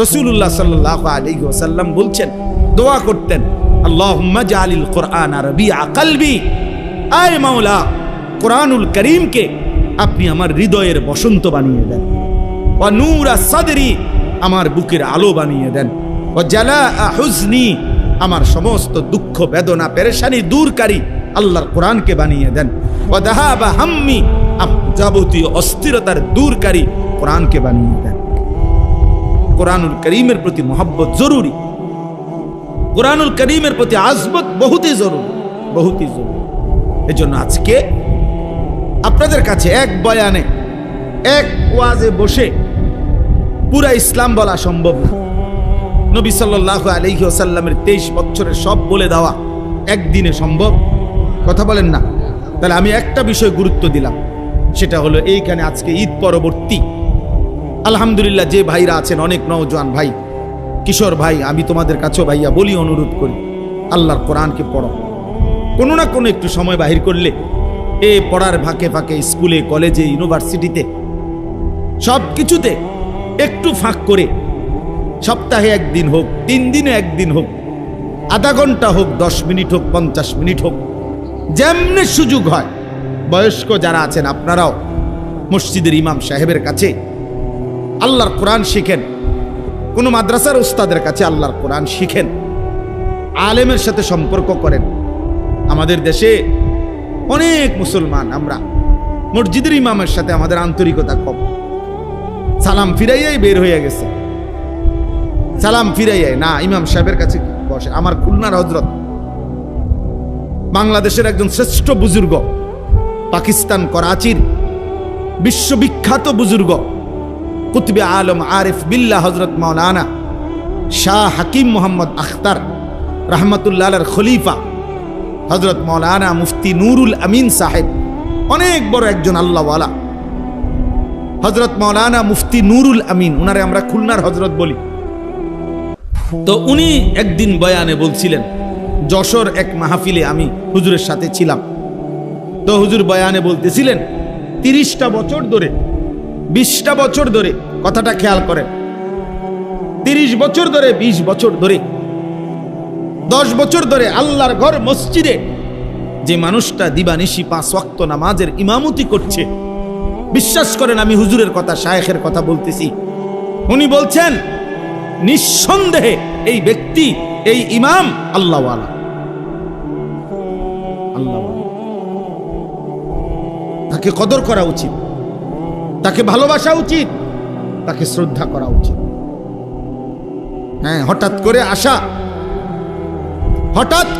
রাসূলুল্লাহ সাল্লাল্লাহু আলাইহি ওয়াসাল্লাম বলছেন, দোয়া করতেন, আল্লাহুম্মা জাআলিল কুরআনা রাবিআ কলবি, আয় মাওলা কোরআনুল কারীমকে আপনি আমার হৃদয়ের বসন্ত বানিয়ে দেন, ওয়া নূরা সাদরি, আমার বুকের আলো বানিয়ে দেন, ওয়া জালাআ হুজনি, আমার সমস্ত দুঃখ বেদনা পেরেশানি দূরকারী আল্লাহর কোরআনকে বানিয়ে দেন, ওয়া যাহাবা হাম্মি, যাবতীয় অস্থিরতার দূরকারী কোরআনকে বানিয়ে দেন। কোরআনুল কারীমের প্রতি মহব্বত জরুরি, কোরআনুল কারীমের প্রতি আজমত বহুতই জরুরি, বহুতই জরুরি। এজন্য আজকে আপনাদের কাছে এক বয়ানে, এক ওয়াজে বসে পুরা ইসলাম বলা সম্ভব না। নবী সাল্লাল্লাহু আলাইহি ওয়াসাল্লামের 23 বছরের সব বলে দেওয়া একদিনে সম্ভব? কথা বলেন না। তাহলে আমি একটা বিষয় গুরুত্ব দিলাম, সেটা হলো এইখানে আজকে ঈদ পরবর্তী আলহামদুলিল্লাহ যে ভাইরা আছেন, অনেক নওজোয়ান ভাই, কিশোর ভাই, আমি তোমাদের কাছেও ভাইয়া বলি, অনুরোধ করি, আল্লাহর কোরআনকে পড়ো। কোনো না কোনো একটু সময় বাহির করলে এ পড়ার ফাঁকে ফাঁকে স্কুলে, কলেজে, ইউনিভার্সিটিতে সব কিছুতে একটু ফাঁক করে সপ্তাহে একদিন হোক, 3 দিনে একদিন হোক, আধা ঘন্টা হোক, 10 মিনিট হোক, 50 মিনিট হোক, যেমনি সুযোগ হয়, বয়স্ক যারা আছেন আপনারাও মসজিদের ইমাম সাহেবের কাছে আল্লাহর কোরআন শিখেন, কোনো মাদ্রাসার উস্তাদের কাছে আল্লাহর কোরআন শিখেন, আলেমের সাথে সম্পর্ক করেন। আমাদের দেশে অনেক মুসলমান আমরা মসজিদের ইমামের সাথে আমাদের আন্তরিকতা কম, সালাম ফিরাইয়াই বের হয়ে গেছে, সালাম ফিরাইয়াই না ইমাম সাহেবের কাছে বসে। আমার খুলনার হযরত, বাংলাদেশের একজন শ্রেষ্ঠ বুজুর্গ, পাকিস্তান করাচির বিশ্ববিখ্যাত বুজুর্গ, কুতুবে আলম আরিফ বিল্লাহ হযরত মাওলানা শাহ হাকিম মোহাম্মদ আখতার রহমতুল্লাহ আলাইহির খলিফা হযরত মাওলানা মুফতি নুরুল আমিন সাহেব, অনেক বড় একজন আল্লাহওয়ালা হযরত মাওলানা মুফতি নুরুল আমিন, উনারে আমরা খুলনার হযরত বলি। তো উনি একদিন বয়ানে বলছিলেন, যশোর এক মাহফিলে আমি হুজুরের সাথে ছিলাম। তো হুজুর বয়ানে বলতেছিলেন 30টা বছর ধরে, 20টা বছর ধরে, কথাটা খেয়াল করেন, 30 বছর ধরে, 20 বছর ধরে, 10 বছর ধরে আল্লাহর ঘর মসজিদে যে মানুষটা দিবানিশি 5 ওয়াক্ত নামাজের ইমামতি করছে, বিশ্বাস করেন আমি হুজুরের কথা, শায়েখের কথা বলতেছি, উনি বলছেন নিঃসন্দেহে এই ব্যক্তি, এই ইমাম আল্লাহওয়ালা, আল্লাহওয়ালা। তাকে কদর করা উচিত, তাকে ভালোবাসা উচিত, তাকে শ্রদ্ধা করা উচিত। হ্যাঁ, হঠাৎ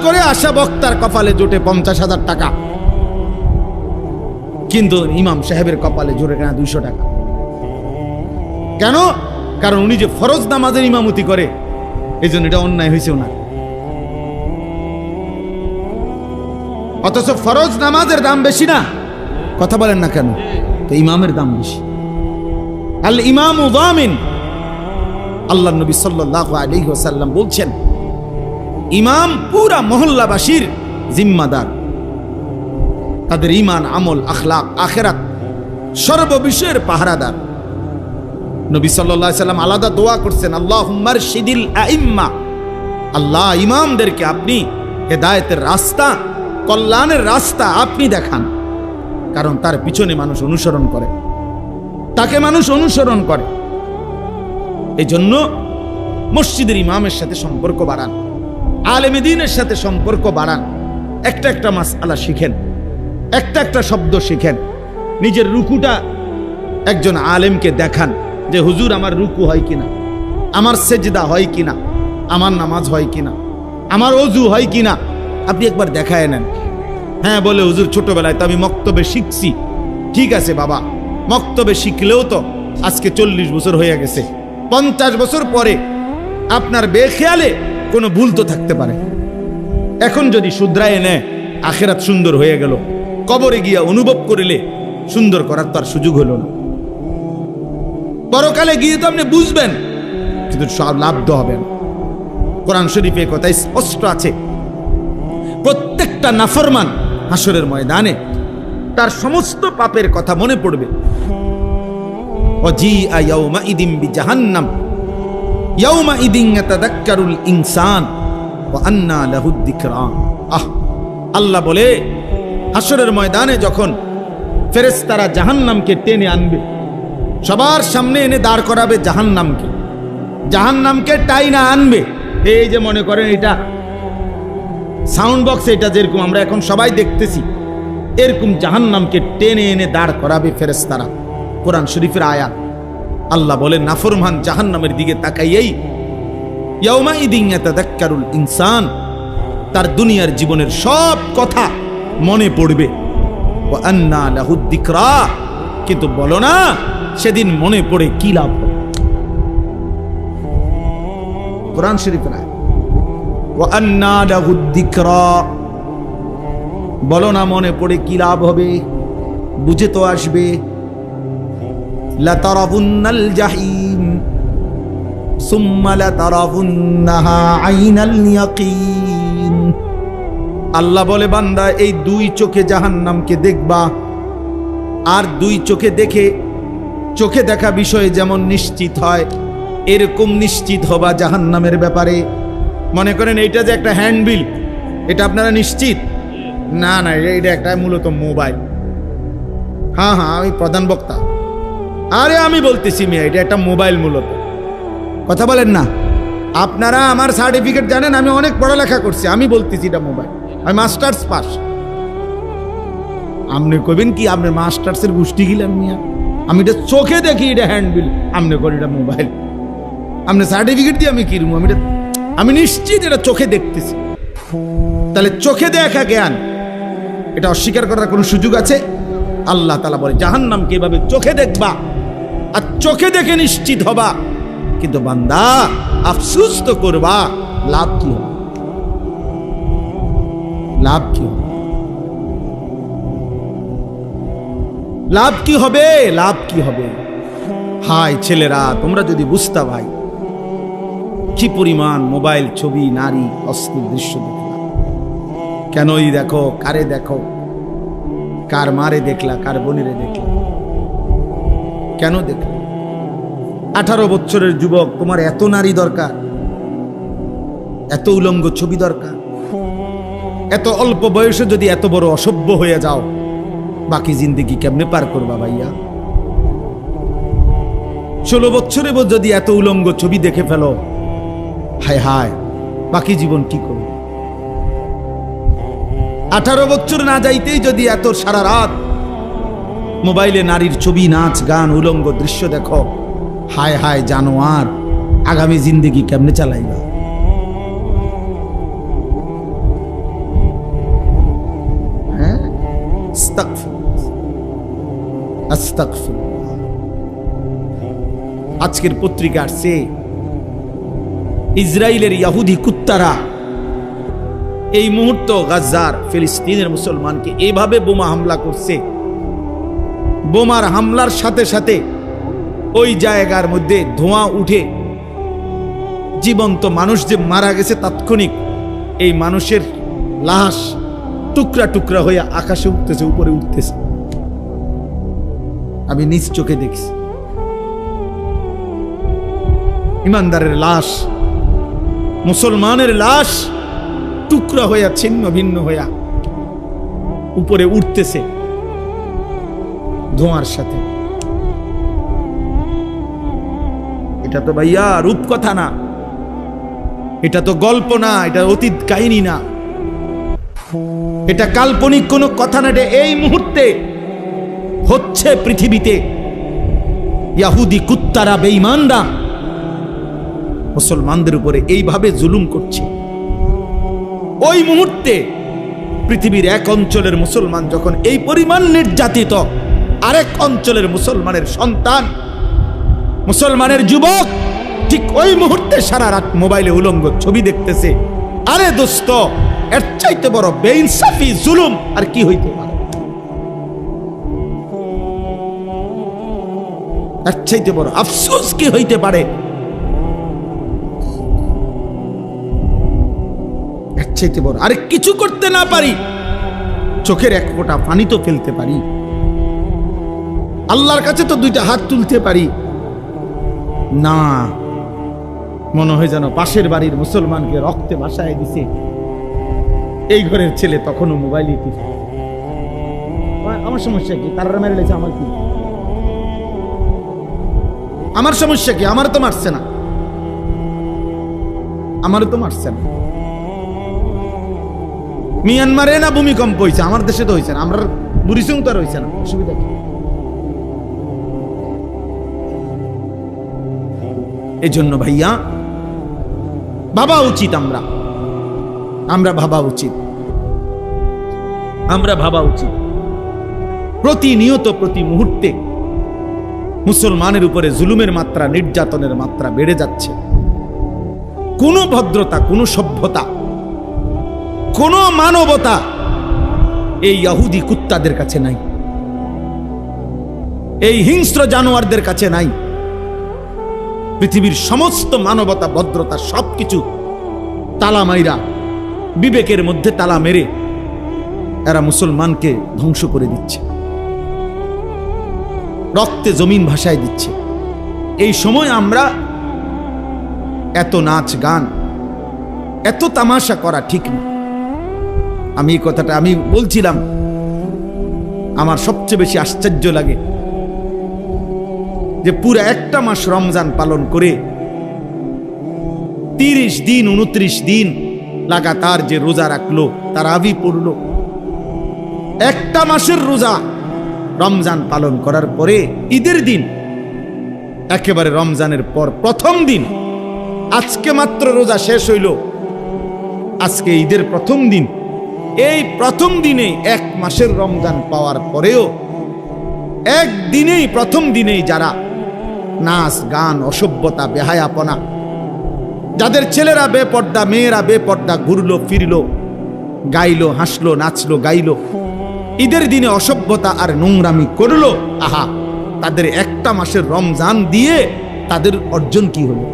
করে আসা বক্তার কপালে জোটে 50,000 টাকা, কিন্তু ইমাম সাহেবের কপালে জোটে কেনা 200 টাকা। কেন? কারণ উনি যে ফরজ নামাজের ইমামতি করে, এই জন্য এটা অন্যায় হয়েছে ওনার। অথচ ফরজ নামাজের দাম বেশি না, কথা বলেন না কেন? তো ইমামের দাম বেশি। আল ইমামু যামিন, আল্লাহ নবী সাল্লাল্লাহু আলাইহি ওয়াসাল্লাম বলছেন, ইমাম পুরা মহল্লাবাসীর জিম্মাদার, তাদের ঈমান, আমল, আখলাক, আখিরাত সর্ববিষয়ের পাহারাদার। নবী সাল্লাল্লাহু আলাইহি ওয়াসাল্লাম আলাদা দোয়া করছেন, আল্লাহুম্মা আরশিদিল আইম্মা, আল্লাহ ইমামদেরকে আপনি হেদায়েতের রাস্তা, কল্যাণের রাস্তা আপনি দেখান। কারণ তার পিছনে মানুষ অনুসরণ করে, তাকে মানুষ অনুসরণ করে। এই জন্য মসজিদের ইমামের সাথে সম্পর্ক বাড়ান, আলেমে দ্বীনের সাথে সম্পর্ক বাড়ান, একটা একটা মাসআলা শিখেন, একটা একটা শব্দ শিখেন, নিজের রুকুটা একজন আলেমকে দেখান যে হুজুর আমার রুকু হয় কিনা, আমার সেজদা হয় কিনা, আমার নামাজ হয় কিনা, আমার ওযু হয় কিনা, আপনি একবার দেখায় নেন। হ্যাঁ, বলে হুজুর ছোটবেলায় তো আমি মক্তবে শিখছি। ঠিক আছে বাবা, মক্তবে শিখলেও তো আজকে 40 বছর হয়ে গেছে, 50 বছর পরে আপনার বেখেয়ালে কোনো ভুল তো থাকতে পারে। এখন যদি শুধরায় নেয়, আখিরাত সুন্দর হয়ে গেল, কবরে গিয়া অনুভব করিলে সুন্দর করার তো আর সুযোগ হলো না। পরকালে গিয়ে তো আপনি বুঝবেন, কিন্তু সব লাভ তো হবে না। কোরআন শরীফে কথা স্পষ্ট আছে, প্রত্যেকটা নাফরমান হাসরের ময়দানে তার সমস্ত পাপের কথা মনে পড়বে। ওয়াজিআ ইয়াউমাইদিন বিজাহান্নাম, ইয়াউমাইদিন ইয়াতাযাক্কারুল ইনসান ওয়া আন্না লাহুদ যিকরা। আল্লাহ বলে হাসরের ময়দানে যখন ফেরেশতারা জাহান্নামকে টেনে আনবে, সবার সামনে এনে দাঁড় করাবে জাহান্নামকে টাইনা আনবে। এই যে মনে করেন এটা সাউন্ড বক্স, এটা যেরকম আমরা এখন সবাই দেখতেছি, এরকম জাহান্নামকে টেনে এনে দাঁড় করাবে ফেরেশতারা। কোরআন শরীফের আয়াত। আল্লাহ বলেন নাফরমান জাহান্নামের দিকে তাকাইয়েই ইয়াউমাইদিন ইয়াতাযাক্কারুল ইনসান, তার দুনিয়ার জীবনের সব কথা মনে পড়বে। ওয়া আন্না লাহুদ যিকরা, কিন্তু বলো না সেদিন মনে পড়ে কি লাভ হবে? কোরআন শরীফের আয়াত। ওয়া আন্না লাহুদ যিকরা, বলো না মনে পড়ে কি লাভ হবে? বুঝে তো আসবে। লাতারাবুন্নাল জাহিম সুম্মা লাতারাবুন্নাহা আইনাল ইয়াকিন। আল্লাহ বলে বান্দা এই দুই চোখে জাহান্নামকে দেখবা, আর দুই চোখে দেখে চোখে দেখা বিষয়ে যেমন নিশ্চিত হয় এরকম নিশ্চিত হবা জাহান্নামের ব্যাপারে। মনে করেন এইটা যে একটা হ্যান্ডবিল, এটা আপনারা নিশ্চিত? না না, এটা একটা মূলত মোবাইল। হ্যাঁ আমি প্রধান বক্তা। আরে আমি বলতেছি মিয়া, এটা একটা মোবাইল মূলত। কথা বলেন না আপনারা? আমার সার্টিফিকেট জানেন, আমি অনেক পড়ালেখা করছি। আমি বলতেছি এটা মোবাইল, আমি মাস্টার্স পাস। আপনি কবেন কি আপনি মাস্টার্সের গোষ্ঠী গেলেন মিয়া? আমি এটা চোখে দেখি এটা হ্যান্ডবিল, আপনি করেন এটা মোবাইল। আপনি সার্টিফিকেট দিয়ে আমি কিনবো? আমি নিশ্চিত এটা চোখে দেখতেছি। তাহলে চোখে দেখা জ্ঞান, এটা অস্বীকার করার কোনো সুযোগ আছে? আল্লাহ তাআলা বলে জাহান্নামকে এভাবে চোখে দেখবা আর চোখে দেখে নিশ্চিত হবা, কিন্তু বান্দা আফসোস তো করবা। লাভ কি হবে? লাভ কি হবে? লাভ কি হবে? লাভ কি হবে? হায় ছেলেরা, তোমরা যদি বুঝতা ভাই কি পরিমাণ মোবাইল, ছবি, নারী, অশ্লীল দৃশ্য দেখলা। কেনই দেখো, কারে দেখো, কার মারে দেখলা, কার বোনেরে দেখলা, কেন দেখলা? 18 বছরের যুবক, তোমার এত নারী দরকার, এত উলঙ্গ ছবি দরকার? এত অল্প বয়সে যদি এত বড় অসভ্য হয়ে যাও, বাকি জিন্দেগি কেমনে পার করবা ভাইয়া? 16 বছরে যদি এত উলঙ্গ ছবি দেখে ফেলো, হায় হায়, বাকি জীবন কি করবে? 18 বছর না যাইতেই যদি এত সারা রাত মোবাইলে নারীর ছবি, নাচ, গান, উলঙ্গ দৃশ্য দেখো, হায় হায় জানোয়ার, আগামী জিন্দেগি কেমনে চালাইবা? হ্যাঁ, আস্তাগফিরুল্লাহ। আজকের পত্রিকা আসছে ইসরায়েলের ইহুদি কুত্তারা এই মুহূর্ত গাজার ফিলিস্তিনের মুসলমানকে এভাবে বোমা হামলা করছে। বোমার হামলার সাথে সাথে ওই জায়গার মধ্যে ধোঁয়া উঠে জীবন্ত মানুষ যে মারা গেছে তাৎক্ষণিক এই মানুষের লাশ টুকরা টুকরা হয়ে আকাশে উঠতেছে, উপরে উঠতেছে। আমি নিজ চোখে দেখছি ইমানদারের লাশ, মুসলমানের লাশ টুকরা হইয়া ছিন্ন ভিন্ন হইয়া উপরে উঠতেছে ধোঁয়ার সাথে। এটা তো ভাইয়া রূপকথা না, এটা তো গল্প না, এটা অতীত কাহিনী না, এটা কাল্পনিক কোনো কথা না। এটা এই মুহূর্তে হচ্ছে পৃথিবীতে। ইহুদি কুত্তারা, বেঈমানরা মুসলমানদের উপরে এইভাবে জুলুম করছে। ওই মুহূর্তে পৃথিবীর এক অঞ্চলের মুসলমান যখন এই পরিমাণ নির্যাতিত, আরেক অঞ্চলের মুসলমানের সন্তান, মুসলমানের যুবক ঠিক ওই মুহূর্তে সারা রাত মোবাইলে উলঙ্গ ছবি দেখতেছে। আরে দোস্ত, এর চাইতে বড় বেইনসাফি জুলুম আর কি হইতে পারে? এর চাইতে বড় আফসোস কি হইতে পারে? এর চাইতে বড় আরে কিছু করতে না পারি, চোখের এক ফোঁটা পানি তো ফেলতে পারি, আল্লাহর কাছে তো দুইটা হাত তুলতে পারি না। মনে হয় যেন পাশের বাড়ির মুসলমানকে রক্তে ভাসায় দিছে। এই ঘরের ছেলে তখনও মোবাইলে টিপে। আমার সমস্যা কি? তারা মেরে লেছে, আমার কি? আমার সমস্যা কি? আমার তো মারছে না, আমারও তো মারছে না। মিয়ানমারে না ভূমিকম্প হয়েছে, আমার দেশে তো হয়েছে না, আমরা বুড়িসং তো আর হয়েছে না, অসুবিধা কি? এই জন্য ভাইয়া ভাবা উচিত, আমরা ভাবা উচিত, আমরা ভাবা উচিত। প্রতিনিয়ত প্রতি মুহূর্তে মুসলমানের উপরে জুলুমের মাত্রা, নির্যাতনের মাত্রা বেড়ে যাচ্ছে। কোনো ভদ্রতা, কোনো সভ্যতা, কোনো মানবতা এই ইহুদি কুত্তাদের কাছে নাই, এই হিংস্র জানোয়ারদের কাছে নাই। পৃথিবীর সমস্ত মানবতা, ভদ্রতা সবকিছু তালা মাইরা, বিবেকের মধ্যে তালা মেরে এরা মুসলমানকে ধ্বংস করে দিচ্ছে, রক্তে জমিন ভাসায় দিচ্ছে। এই সময় আমরা এত নাচ গান, এত তামাশা করা ঠিক না। আমি এই কথাটা আমি বলছিলাম, আমার সবচেয়ে বেশি আশ্চর্য লাগে যে পুরো একটা মাস রমজান পালন করে 30 দিন 29 দিন লাগাতার যে রোজা রাখলো, তারাবি পড়লো, একটা মাসের রোজা রমজান পালন করার পরে ঈদের দিন, একেবারে রমজানের পর প্রথম দিন, আজকে মাত্র রোজা শেষ হইল, আজকে ঈদের প্রথম দিন, এই প্রথম দিনে এক মাসের রমজান পাওয়ার পরেও একদিনেই, প্রথম দিনেই যারা নাচ গান, অসভ্যতা, বেহায়াপনা, যাদের ছেলেরা বেপর্দা, মেয়েরা বেপর্দা ঘুরলো ফিরলো, গাইলো, হাসলো, নাচলো, গাইলো, ঈদের দিনে অসভ্যতা আর নোংরামি করলো, আহা, তাদের একটা মাসের রমজান দিয়ে তাদের অর্জন কি হলো?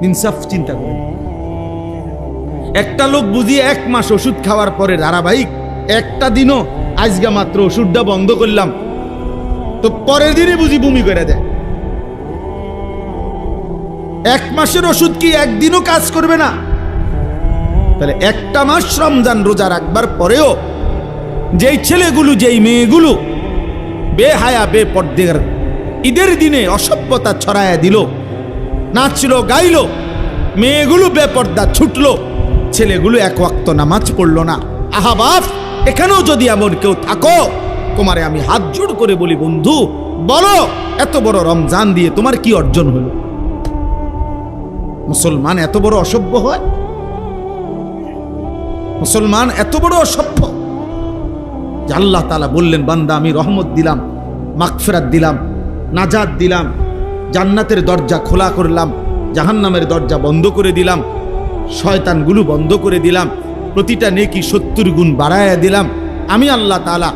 ইনসাফ চিন্তা করে। একটা লোক বুঝিয়ে এক মাস ওষুধ খাওয়ার পরে ধারাবাহিক একটা দিনও আজকে মাত্র ওষুধটা বন্ধ করলাম, তো পরের দিনে বুঝি বমি করে দেয়। এক মাসের ওষুধ কি একদিনও কাজ করবে না? তাহলে একটা মাস রমজান রোজা রাখবার পরেও যেই ছেলেগুলো, যেই মেয়েগুলো বেহায়া বেপর্দার ঈদের দিনে অসভ্যতা ছড়ায়া দিল, নাচলো, গাইলো, মেয়েগুলো বেপর্দা ছুটলো, ছেলেগুলো এক ওয়াক্ত নামাজ পড়লো না। আহা বাপ, এখানেও যদি এমন কেউ থাকো, তোমারে আমি হাত জোড় করে বলি, বন্ধু বলো, এত বড় রমজান দিয়ে তোমার কি অর্জন হলো? মুসলমান এত বড় অসভ্য হয়? মুসলমান এত বড় অসভ্য যে আল্লাহ তাআলা বললেন, বান্দা আমি রহমত দিলাম, মাগফিরাত দিলাম, নাজাত দিলাম, জান্নাতের দরজা খোলা করলাম, জাহান্নামের দরজা বন্ধ করে দিলাম, শয়তানগুলো বন্ধ করে দিলাম, প্রতিটা নেকি 70 গুণ বাড়ায়া দিলাম। আমি আল্লাহ তাআলা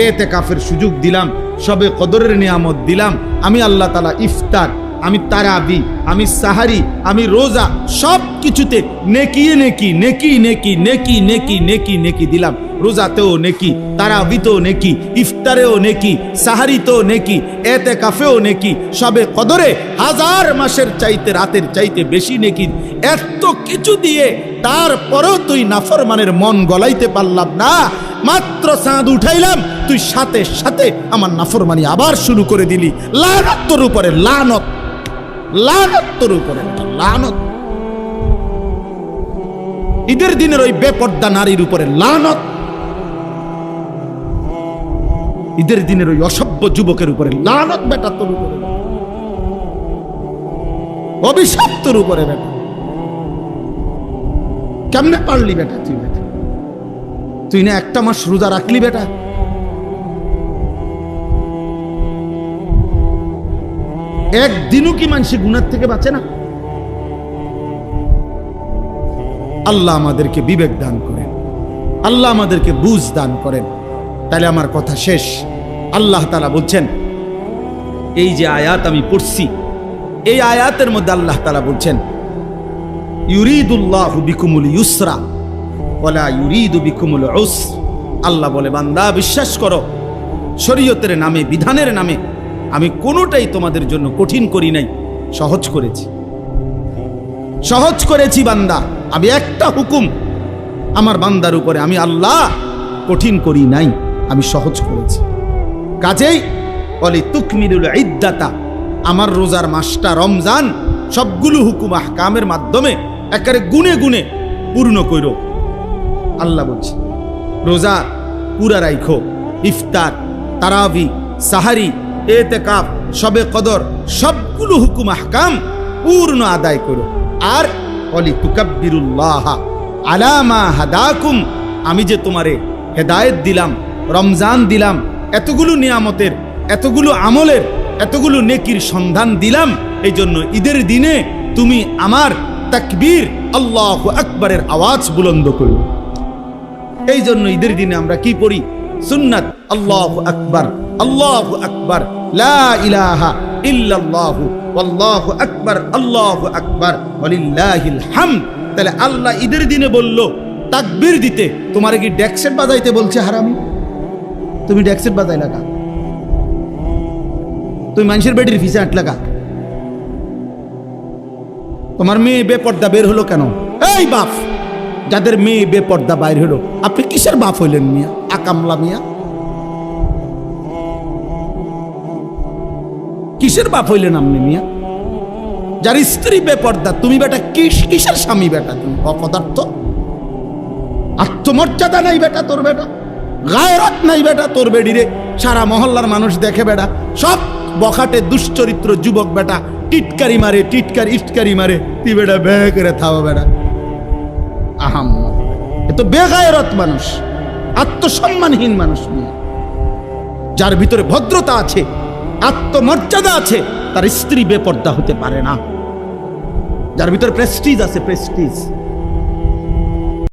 ইতিকাফের সুযোগ দিলাম, সবে কদরের নিয়ামত দিলাম। আমি আল্লাহ তাআলা ইফতার, আমি তারাবি, আমি সাহারি, আমি রোজা, সব কিছুতে নেকি নেকি নেকি নেকি নেকি নেকি নেকি নেকি দিলাম। রোজাতেও নেকি, তারাবিতেও নেকি, ইফতারেও নেকি, সাহারিতেও নেকি, ইতিকাফেও নেকি, সবে কদরে 1000 মাসের চাইতে, রাতের চাইতে বেশি নেকি। এত কিছু দিয়ে তারপরেও তুই নাফরমানের মন গলাইতে পারলাম না। মাত্র চাঁদ উঠাইলাম, তুই সাথে সাথে আমার নাফরমানি আবার শুরু করে দিলি। লানত তোর উপরে, লানত, লানত তোর উপরে, লানত। ঈদের দিনের ওই বেপর্দা নারীর উপরে লানত, ঈদের দিনের ওই অসভ্য যুবকের উপরে লানত, বেটা তোর উপরে, অভিশাপ তোর উপরে বেটা। কেমনে পারলি বেটা তুই? বেটা তুই না একটা মাস রোজা রাখলি বেটা? একদিনও কি মানুষের গুনার থেকে বাঁচে না? আল্লাহ আমাদেরকে বিবেক দান করেন, আল্লাহ আমাদেরকে বুঝ দান করেন। তাহলে আমার কথা শেষ। আল্লাহ তাআলা বলছেন, এই যে আয়াত আমি পড়ছি, এই আয়াতের মধ্যে আল্লাহ তাআলা বলছেন, ইউরিদুল্লাহু বিকুমুল ইউসরা ওয়ালা ইউরিদু বিকুমুল উসর। আল্লাহ বলে, বান্দা বিশ্বাস করো, শরীয়তের নামে, বিধানের নামে আমি কোনোটাই তোমাদের জন্য কঠিন করি নাই, সহজ করেছি। সহজ করেছি বান্দা, আমি একটা হুকুম আমার বান্দার উপরে আমি আল্লাহ কঠিন করি নাই, আমি সহজ করেছি। কাজেই বলি তুকমিলুল ইদ্দাতা, আমার রোজার মাসটা রমজান সবগুলো হুকুম আহকামের মাধ্যমে একেবারে গুনে গুনে পূর্ণ করো। আল্লাহ বলছে রোজা পুরা রাইখো, ইফতার, তারাবি, সাহারি, এতেকাফ, শবে কদর সবগুলো হুকুম আহকাম পূর্ণ আদায় করো। আর বলি তুকাব্বিরুল্লাহ আলা মা হাদাকুম, আমি যে তোমারে হেদায়েত দিলাম, রমজান দিলাম, এতগুলো নিয়ামতের, এতগুলো আমলের, এতগুলো নেকির সন্ধান দিলাম, এই জন্য ঈদের দিনে তুমি আমার তাকবীর আল্লাহু আকবারের আওয়াজ বুলন্দ করো। এই জন্য ঈদের দিনে আমরা কি পড়ি? সুন্নাত আল্লাহু আকবার, আল্লাহু আকবার, লা ইলাহা ইল্লাল্লাহু ওয়াল্লাহু আকবার, আল্লাহু আকবার ওয়ালিল্লাহিল হামদ। তাহলে আল্লাহ ঈদের দিনে বলল তাকবীর দিতে, তোমারে কি ডেক্সেট বাজাইতে বলছে হারামি? তুমি ডেক্সেট বাজাই লাগা, তুমি মানুষের বেটির ফিসে আট লাগা। তোমার মেয়ে বেপর্দা বের হলো কেন? এই বাপ, যাদের মেয়ে বেপর্দা বাইর হলো, আপনি কিসের বাপ হইলেন মিয়া? আকামলা মিয়া, কিসের বাপ হইলেন আপনি মিয়া? যার স্ত্রী বেপর্দা, তুমি বেটা কিসের স্বামী বেটা? তুমি অপদার্থ, আত্মমর্যাদা নাই বেটা তোর, বেটা গায়রত নাই বেটা তোর বেডিরে। সারা মহল্লার মানুষ দেখে বেটা, সব বখাটে দুশ্চরিত্র যুবক বেটা টিটকারি মারে, ইটকারি মারে, তুই বেটা বে করে থাও বেটা। আহাম, এ তো বেগায়রত মানুষ, আত্মসম্মানহীন মানুষ। যার ভিতরে ভদ্রতা আছে, আত্মমর্যাদা আছে, তার স্ত্রী বেপর্দা হতে পারে না। যার ভিতরে প্রেস্টিজ আছে, প্রেস্টিজ,